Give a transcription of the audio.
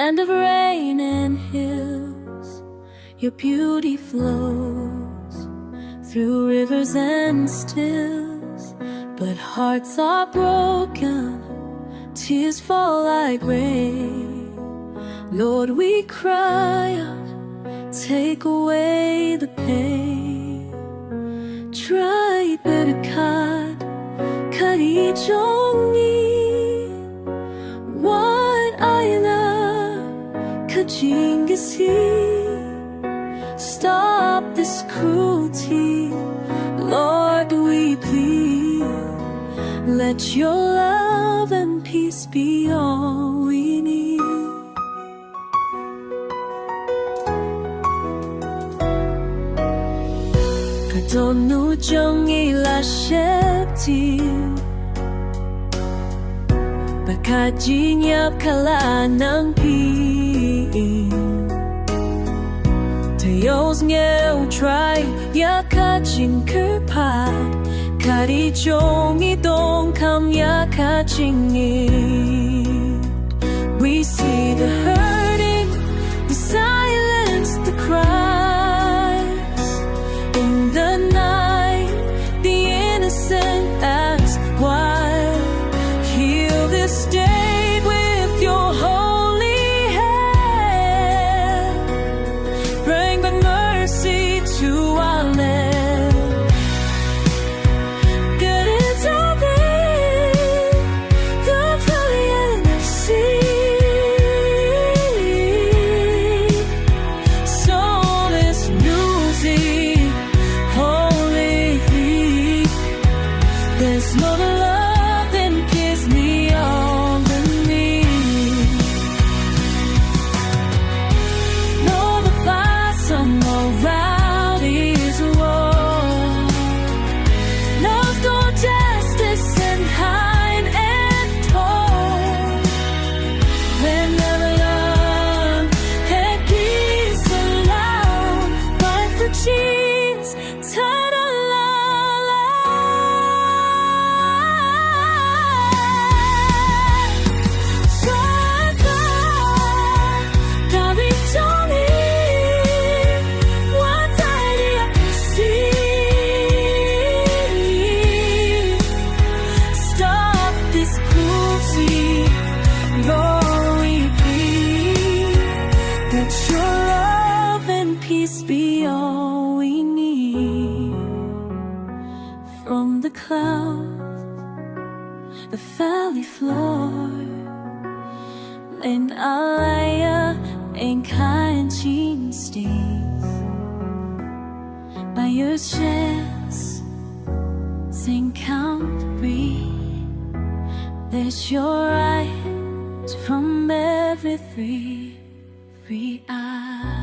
land of rain and hills. Your beauty flows through rivers and stills, but hearts are broken, tears fall like rain. Lord, we cry out, take away the pain. prohibited, Khasi what Khasi. Stop this cruelty, Lord, we plead. Let your love and peace be all we need. Kadonu jongi la shepti, bakajinya kala nang pi. Tayos ngeu try ya kaching kerpat, kari jongi dong kam ya kaching it. We see the hurting, we silence the cries. In the night, the innocent ask why. Heal this state with your holy hand. Bring back mercy to our land. Good is all there, the valiant of sea. Soul is music, holy. There's no love and kiss me on the knee. No, the fire somewhere around is war. Love's got justice and high and tall. Whenever love and peace aloud, fight for cheese, turn a let your love and peace be all we need. From the clouds, the valley floor, MEGHALYA and Khasi stays. By your chest, sing come free. There's your right from every free eye.